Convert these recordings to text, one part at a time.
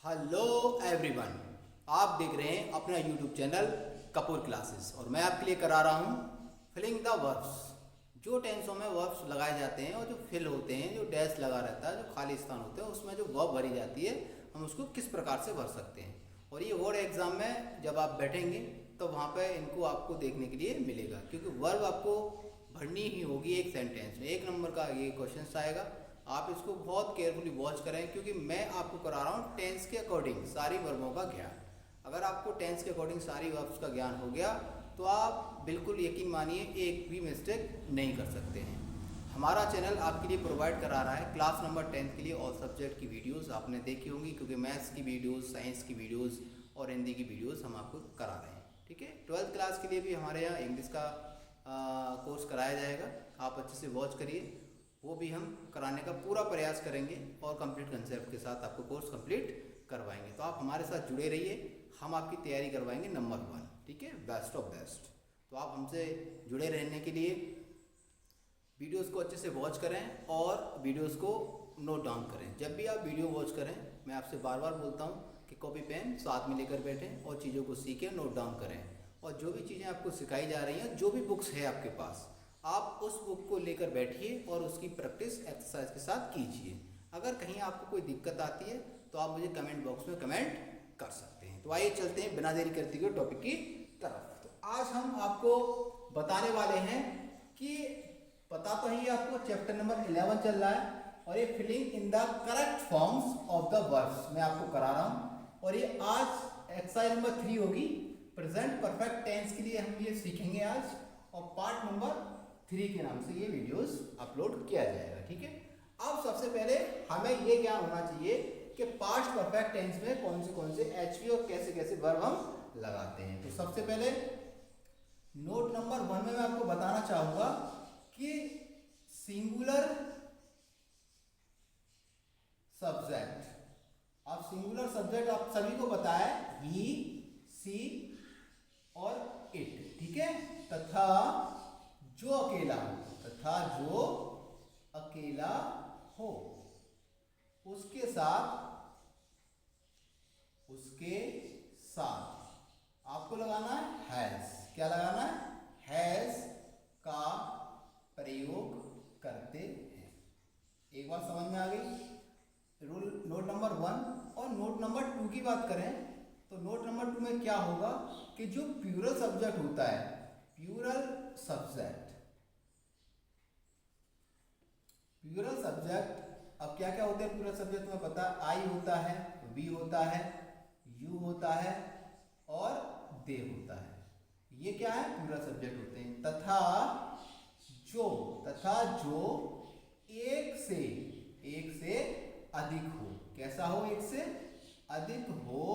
Hello everyone, आप देख रहे हैं अपना यूट्यूब चैनल कपूर क्लासेस और मैं आपके लिए करा रहा हूँ फिलिंग द वर्ब्स। जो टेंसों में वर्ब्स लगाए जाते हैं और जो फिल होते हैं, जो डैश लगा रहता है, जो खाली स्थान होते हैं, उसमें जो वर्ब भरी जाती है हम उसको किस प्रकार से भर सकते हैं। और ये बोर्ड एग्जाम में जब आप बैठेंगे तो वहाँ पर इनको आपको देखने के लिए मिलेगा, क्योंकि वर्ब आपको भरनी ही होगी एक सेंटेंस में। 1 नंबर का ये क्वेश्चन आएगा, आप इसको बहुत केयरफुली वॉच करें, क्योंकि मैं आपको करा रहा हूँ टेंस के अकॉर्डिंग सारी वर्बों का ज्ञान। अगर आपको टेंस के अकॉर्डिंग सारी वर्ब्स का ज्ञान हो गया तो आप बिल्कुल यकीन मानिए एक भी मिस्टेक नहीं कर सकते हैं। हमारा चैनल आपके लिए प्रोवाइड करा रहा है क्लास नंबर 10 के लिए ऑल सब्जेक्ट की वीडियोस आपने देखी होंगी, क्योंकि मैथ्स की वीडियोस, साइंस की वीडियोस और हिंदी की वीडियोस हम आपको करा रहे हैं। ठीक है, 12th क्लास के लिए भी हमारे यहाँ इंग्लिश का कोर्स कराया जाएगा। आप अच्छे से वॉच करिए, वो भी हम कराने का पूरा प्रयास करेंगे और कंप्लीट कंसेप्ट के साथ आपको कोर्स कंप्लीट करवाएंगे। तो आप हमारे साथ जुड़े रहिए, हम आपकी तैयारी करवाएंगे नंबर 1। ठीक है, बेस्ट ऑफ बेस्ट। तो आप हमसे जुड़े रहने के लिए वीडियोस को अच्छे से वॉच करें और वीडियोस को नोट डाउन करें। जब भी आप वीडियो वॉच करें, मैं आपसे बार बार बोलता हूँ कि कॉपी पेन साथ में लेकर बैठें और चीज़ों को सीखें, नोट डाउन करें। और जो भी चीज़ें आपको सिखाई जा रही हैं, जो भी बुक्स है आपके पास, आप उस बुक को लेकर बैठिए और उसकी प्रैक्टिस एक्सरसाइज के साथ कीजिए। अगर कहीं आपको कोई दिक्कत आती है तो आप मुझे कमेंट बॉक्स में कमेंट कर सकते हैं। तो आइए चलते हैं बिना देरी करते हुए टॉपिक की तरफ। तो आज हम आपको बताने वाले हैं कि पता तो ही आपको चैप्टर नंबर 11 चल रहा है और ये filling in the correct forms of the verbs मैं आपको करा रहा हूँ। और ये आज एक्सरसाइज नंबर 3 होगी। प्रेजेंट परफेक्ट टेंस के लिए हम ये सीखेंगे आज, और पार्ट नंबर 3 के नाम से ये वीडियोस अपलोड किया जाएगा। ठीक है, अब सबसे पहले हमें ये ज्ञान होना चाहिए कि पास्ट परफेक्ट टेंस में कौन से एचवी और कैसे कैसे वर्ब हम लगाते हैं। तो सबसे पहले नोट नंबर 1 में मैं आपको बताना चाहूंगा कि सिंगुलर सब्जेक्ट, अब सिंगुलर सब्जेक्ट आप सभी को पता है, ही, सी और इट। ठीक है, तथा जो अकेला हो, उसके साथ आपको लगाना है हैज। क्या लगाना है? हैज का प्रयोग करते हैं। एक बात समझ में आ गई? रूल नोट नंबर 1 और नोट नंबर 2 की बात करें तो नोट नंबर 2 में क्या होगा कि जो प्लूरल सब्जेक्ट होता है, प्लूरल सब्जेक्ट, अब क्या क्या होते हैं प्लूरल सब्जेक्ट में पता है? आई होता है, वी होता है, यू होता है और दे होता है। ये क्या है? प्लूरल सब्जेक्ट होते हैं। तथा जो एक से अधिक हो। कैसा हो? एक से अधिक हो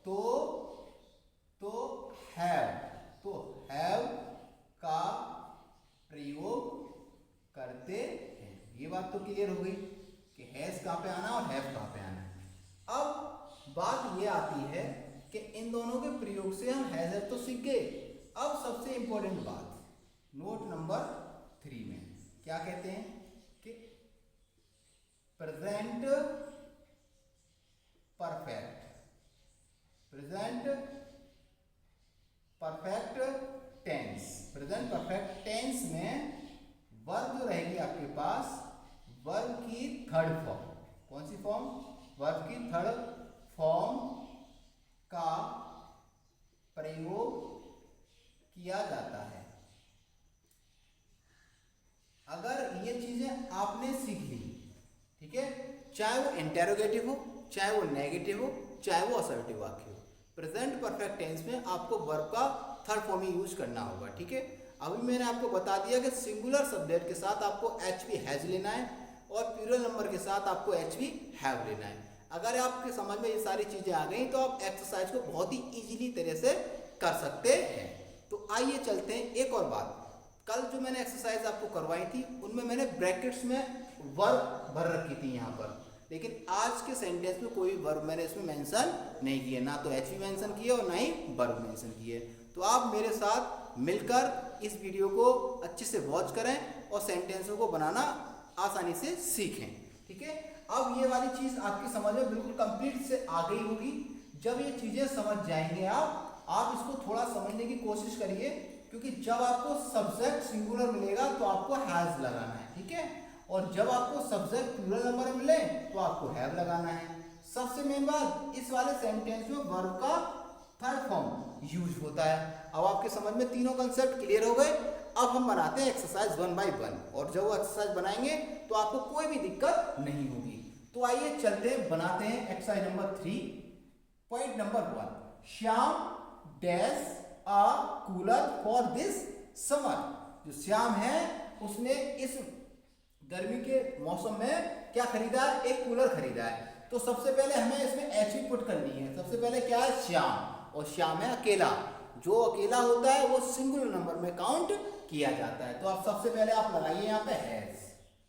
तो हैव का प्रयोग करते हैं। ये बात तो क्लियर हो गई कि हैज कहाँ पे आना और हैव कहाँ पे आना है। अब बात ये आती है कि इन दोनों के प्रयोग से हम हैज हैव तो सीख गए। अब सबसे इंपॉर्टेंट बात नोट नंबर 3 में क्या कहते हैं कि प्रेजेंट परफेक्ट टेंस में वर्ब जो रहेगी आपके पास, वर्ब की थर्ड फॉर्म। कौन सी फॉर्म? वर्ब की थर्ड फॉर्म का प्रयोग किया जाता है। अगर ये चीजें आपने सीख ली, ठीक है, चाहे वो इंटेरोगेटिव हो, चाहे वो नेगेटिव हो, चाहे वो असर्टिव वाक्य हो, प्रेजेंट परफेक्ट टेंस में आपको वर्ब का थर्ड फॉर्म ही यूज करना होगा। ठीक है, अभी मैंने आपको बता दिया कि सिंगुलर सब्जेक्ट के साथ आपको एचवी हैज लेना है और प्लूरल नंबर के साथ आपको एचवी हैव लेना है। अगर आपके समझ में ये सारी चीजें आ गई तो आप एक्सरसाइज को बहुत ही इजीली तरह से कर सकते हैं। तो आइए चलते हैं एक और बात। कल जो मैंने एक्सरसाइज आपको करवाई थी उनमें मैंने ब्रैकेट्स में वर्ब भर रखी थी यहाँ पर, लेकिन आज के सेंटेंस में कोई वर्ब मैंने इसमें मेंशन नहीं किया, ना तो एचवी मेंशन किया और ना ही वर्ब मेंशन किए। तो आप मेरे साथ मिलकर इस वीडियो को अच्छे से वॉच करें और सेंटेंसों को बनाना आसानी से सीखें। ठीक है, अब ये वाली चीज आपकी समझ में बिल्कुल कंप्लीट से आ गई होगी। जब ये चीजें समझ जाएंगे आप इसको थोड़ा समझने की कोशिश करिए, क्योंकि जब आपको सब्जेक्ट सिंगुलर मिलेगा तो आपको हैज लगाना है, ठीक है, और जब आपको सब्जेक्ट प्लूरल नंबर मिले तो आपको हैव लगाना है। सबसे मेन बात, इस वाले सेंटेंस में वर्ब का थर्ड फॉर्म यूज होता है। अब आपके समझ में तीनों कंसेप्ट क्लियर हो गए। अब हम बनाते हैं एक्सरसाइज 1 बाय 1, और जब वो एक्सरसाइज बनाएंगे तो आपको कोई भी दिक्कत नहीं होगी। तो आइए चलते हैं, बनाते हैं exercise number 3। Point number 1, Shyam dash a cooler for this summer. जो श्याम है उसने इस गर्मी के मौसम में क्या खरीदा है? एक कूलर खरीदा है। तो सबसे पहले हमें इसमें एच पुट करनी है। सबसे पहले क्या है? श्याम, और श्याम है अकेला। जो अकेला होता है वो सिंगुलर नंबर में काउंट किया जाता है। तो आप सबसे पहले आप लगाइए यहाँ पे हैज,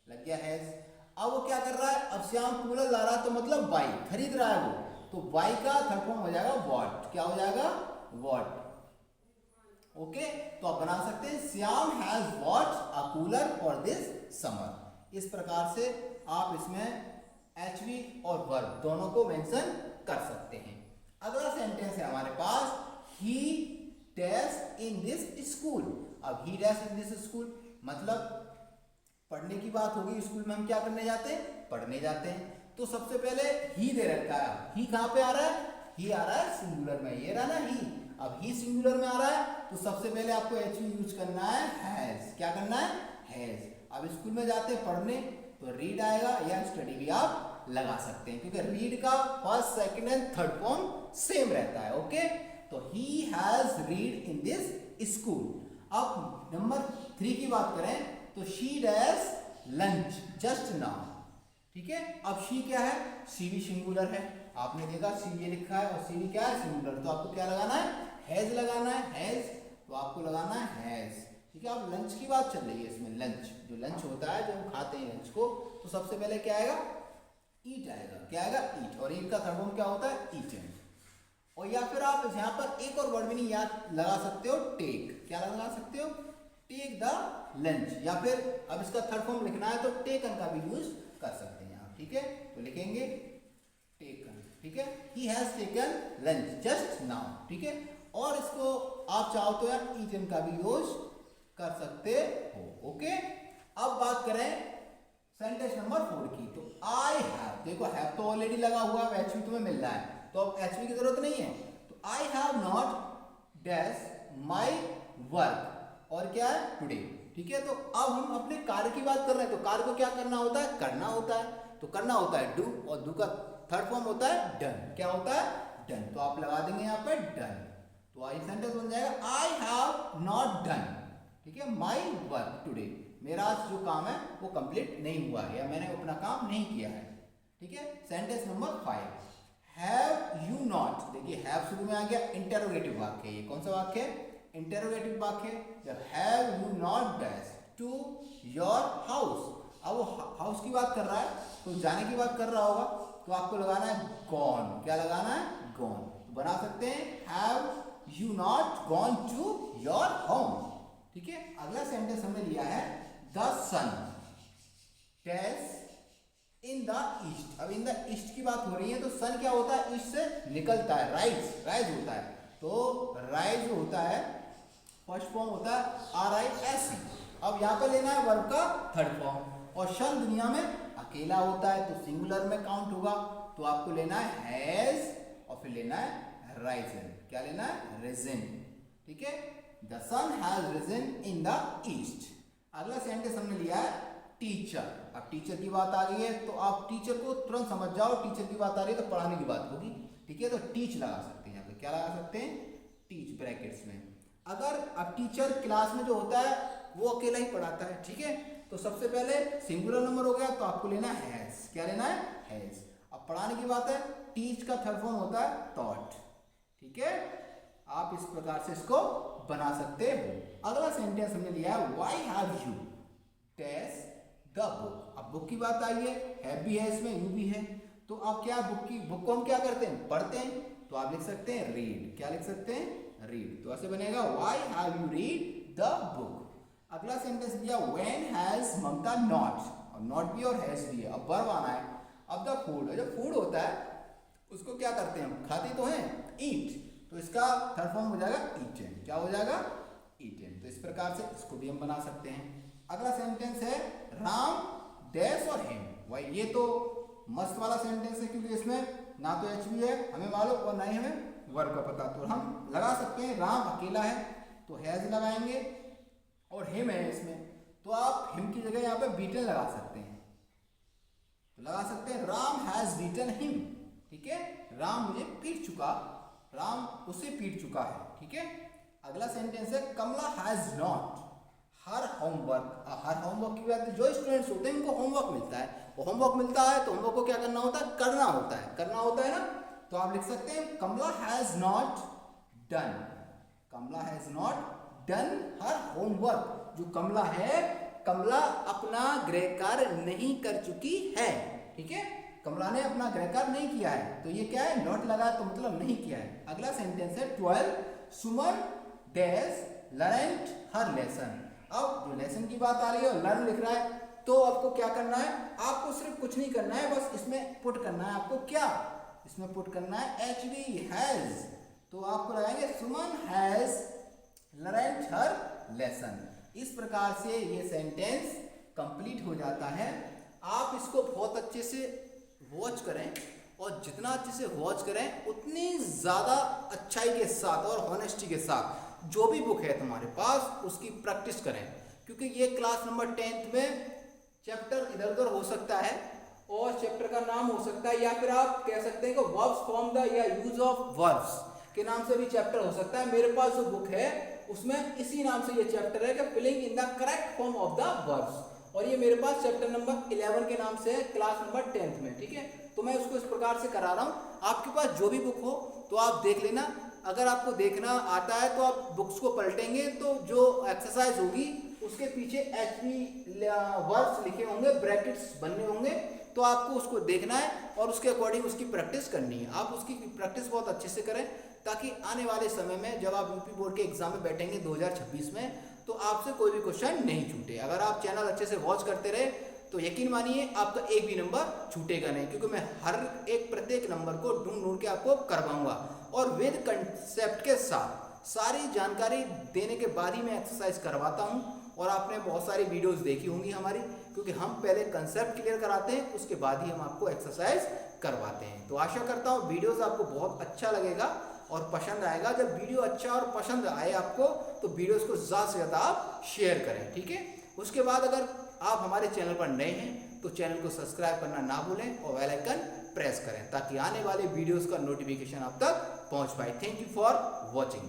लग गया हैज। अब वो क्या कर रहा है? अब श्याम कूलर ला रहा है तो मतलब बाई, खरीद रहा है वो, तो बाई का थर्ड फॉर्म हो जाएगा वॉट। क्या हो जाएगा? वॉट। ओके, तो आप बना सकते हैं Shyam has what a cooler for this summer. इस प्रकार से आप इसमें एचवी और वर्ब दोनों को मेंशन कर सकते हैं। अगला सेंटेंस है हमारे पास, he dash in this school. अब he dash in this school मतलब पढ़ने की बात होगी। स्कूल में हम क्या करने जाते हैं? पढ़ने जाते हैं। तो सबसे पहले ही दे रखा है। ही कहाँ पे आ रहा है? ही आ रहा है सिंगुलर में, ये रहा ना ही। अब ही सिंगुलर में आ रहा है तो सबसे पहले आपको एच यूज करना है हैज। क्या करना है? हैज। अब स्कूल में जाते हैं पढ़ने तो रीड आएगा, या स्टडी भी आप लगा सकते हैं, क्योंकि रीड का first, second and third form same रहता है। ओके, तो he has read in this school. अब नंबर 3 की बात करें तो she dash lunch just now. ठीक है, अब शी क्या है? शी भी सिंगुलर है। आपने देखा सी ये लिखा है और सी भी क्या है? सिंगुलर। तो आपको क्या लगाना है? हैज लगाना है। हैज, तो आपको लगाना है हैज। ठीक है, अब लंच की बात चल रही है इसमें। लंच, जो लंच होता है, जो हम खाते हैं लंच को, तो सबसे पहले क्या आएगा? ईट आएगा। क्या आएगा? ईट। और ईट का थर्ड फॉर्म क्या होता है? ईटन। और या फिर आप यहाँ पर एक और वर्ड भी नहीं याद लगा सकते हो, टेक। क्या लगा सकते हो? Take the lunch. या फिर अब इसका थर्ड फॉर्म लिखना है तो टेकन का भी यूज कर सकते हैं आप। ठीक है, तो लिखेंगे टेकन। ठीक है, he has taken lunch just now. ठीक है, और इसको आप चाहो तो यार ईटन का भी यूज कर सकते हो। ओके, अब बात करें सेंटेंस नंबर 4 की। तो आई हैव, देखो हैव तो ऑलरेडी लगा हुआ है, एचवी तुम्हें मिल रहा है, तो अब एचवी की जरूरत नहीं है। तो I have not dash my work, और क्या है? टुडे। ठीक है, तो अब हम अपने कार्य की बात कर रहे हैं। तो कार्य को क्या करना होता है? करना होता है। तो करना होता है डू, और डू का थर्ड फॉर्म होता है डन। क्या होता है? डन। तो आप लगा देंगे यहाँ पे डन। तो आई सेंटेंस बन जाएगा आई हैव नॉट डन, ठीक है, माई वर्क टुडे। मेरा आज जो काम है वो कंप्लीट नहीं हुआ है, या मैंने अपना काम नहीं किया है। ठीक है, sentence number 5, have you not. देखिए हैव शुरू में आ गया, इंटेरोगेटिव वाक्य। ये कौन सा वाक्य है? इंटेरोगेटिव वाक्य। जब have you not dash to your house, अब वो हाउस की बात कर रहा है तो जाने की बात कर रहा होगा, तो आपको लगाना है गॉन। क्या लगाना है? गॉन। तो बना सकते हैं have you not gone to your home. ठीक है, अगला सेंटेंस हमने लिया है the sun dash in the east. अब इन द ईस्ट की बात हो रही है, तो सन क्या होता है? ईस्ट से निकलता है, राइज। राइज होता है, तो राइज जो होता है फर्स्ट फॉर्म होता है RISE। अब यहाँ पे लेना है वर्ब का थर्ड फॉर्म, और सन दुनिया में अकेला होता है तो सिंगुलर में काउंट होगा। तो आपको लेना है हैज और फिर लेना है राइजन। क्या लेना है? रिजन। ठीक है, the sun has risen in the east. अगला सेंटेंस हमने लिया है टीचर। अब टीचर की बात आ गई है तो आप टीचर को तुरंत समझ जाओ, टीचर की बात आ रही है तो पढ़ाने की बात होगी। ठीक है, तो टीच लगा सकते हैं यहाँ पे। क्या लगा सकते हैं? टीच ब्रैकेट्स में। अगर अब टीचर क्लास में जो होता है वो अकेला ही पढ़ाता है, ठीक है, तो सबसे पहले सिंगुलर नंबर हो गया तो आपको लेना है हैज। क्या लेना है? हैज। अब पढ़ाने की बात है, टीच का थर्ड फॉर्म होता है टॉट। ठीक है, आप इस प्रकार से इसको बना सकते हो। अगला सेंटेंस हमने लिया है why have you dash the book. अब बुक की बात आई है, हैव भी है इसमें, यू भी है, तो अब क्या बुक को हम क्या करते हैं? पढ़ते हैं, तो आप लिख सकते हैं रीड। क्या लिख सकते हैं? रीड। तो ऐसे बनेगा why have you read the book. अगला सेंटेंस दिया व्हेन हैज ममता नॉट, और नॉट भी और हैज भी है। अब वर्ब आना है, अब द फूड, जो फूड होता है उसको क्या करते हैं हम, खाते तो हैं, ईट, तो इसका थर्ड फॉर्म हो जाएगा ईटन। क्या हो जाएगा, ईटन। तो इस प्रकार से इसको भी हम बना सकते हैं। अगला सेंटेंस है राम डैश और हिम। भाई ये तो मस्त वाला सेंटेंस है, क्योंकि इसमें ना तो एच है हमें मालूम और ना ही हमें वर्ब का पता, तो हम लगा सकते हैं राम अकेला है तो हैज लगाएंगे, और हिम है इसमें तो आप हिम की जगह यहाँ पे बीटन लगा सकते हैं। तो लगा सकते हैं राम हैज बीटन हिम, ठीक है, राम मुझे पीट चुका, राम उसे पीट चुका है, ठीक है। अगला सेंटेंस है Kamala has not her homework. Her homework की बात, जो स्टूडेंट्स होते हैं उनको होमवर्क मिलता है, वो होमवर्क मिलता है तो होमवर्क को क्या करना होता है, करना होता है, करना होता है ना। तो आप लिख सकते हैं Kamala has not done, Kamala has not done her homework. जो कमला है, कमला अपना गृह कार्य नहीं कर चुकी है, ठीक है, कमला ने अपना गृह कार्य नहीं किया है, तो ये क्या है, नॉट लगा तो मतलब नहीं किया है। अगला सेंटेंस है 12 सुमन डैश लर्नड हर लेसन। अब जो लेसन की बात आ रही है और लर्न लिख रहा है, तो आपको क्या करना है, आपको सिर्फ कुछ नहीं करना है, बस इसमें पुट करना है आपको, क्या इसमें पुट करना है HV हैज। तो आपको लगाएंगे सुमन हैज लर्नड हर लेसन। इस प्रकार से ये सेंटेंस कंप्लीट हो जाता है। आप इसको बहुत अच्छे से वॉच करें, और जितना अच्छे से वॉच करें उतनी ज़्यादा अच्छाई के साथ और हॉनेस्टी के साथ जो भी बुक है तुम्हारे पास उसकी प्रैक्टिस करें, क्योंकि ये क्लास नंबर 10th में चैप्टर इधर उधर हो सकता है, और चैप्टर का नाम हो सकता है, या फिर आप कह सकते हैं कि वर्ब्स फ्रॉम द या यूज ऑफ वर्ब्स के नाम से भी चैप्टर हो सकता है। मेरे पास जो बुक है उसमें इसी नाम से ये चैप्टर है कि filling in the correct form of the verbs, और ये मेरे पास चैप्टर नंबर 11 के नाम से है क्लास नंबर 10th में, ठीक है। तो मैं उसको इस प्रकार से करा रहा हूँ। आपके पास जो भी बुक हो तो आप देख लेना, अगर आपको देखना आता है तो आप बुक्स को पलटेंगे तो जो एक्सरसाइज होगी उसके पीछे HV वर्ब्स लिखे होंगे, ब्रैकेट्स बनने होंगे, तो आपको उसको देखना है और उसके अकॉर्डिंग उसकी प्रैक्टिस करनी है। आप उसकी प्रैक्टिस बहुत अच्छे से करें, ताकि आने वाले समय में जब आप यूपी बोर्ड के एग्जाम में बैठेंगे 2026 में, तो आपसे कोई भी क्वेश्चन नहीं छूटे। अगर आप चैनल अच्छे से वॉच करते रहे तो यकीन मानिए आपका एक भी नंबर छूटेगा नहीं, क्योंकि मैं हर एक प्रत्येक नंबर को ढूंढ के आपको करवाऊंगा, और विद कंसेप्ट के साथ सारी जानकारी देने के बाद ही मैं एक्सरसाइज करवाता हूं। और आपने बहुत सारी वीडियोस देखी होंगी हमारी, क्योंकि हम पहले कंसेप्ट क्लियर कराते हैं, उसके बाद ही हम आपको एक्सरसाइज करवाते हैं। तो आशा करता हूँ वीडियोस आपको बहुत अच्छा लगेगा और पसंद आएगा। जब वीडियो अच्छा और पसंद आए आपको, तो वीडियोस को ज़्यादा से ज़्यादा आप शेयर करें, ठीक है। उसके बाद अगर आप हमारे चैनल पर नए हैं तो चैनल को सब्सक्राइब करना ना भूलें और बेल आइकन प्रेस करें, ताकि आने वाले वीडियोस का नोटिफिकेशन आप तक पहुंच पाए। Thank you for watching.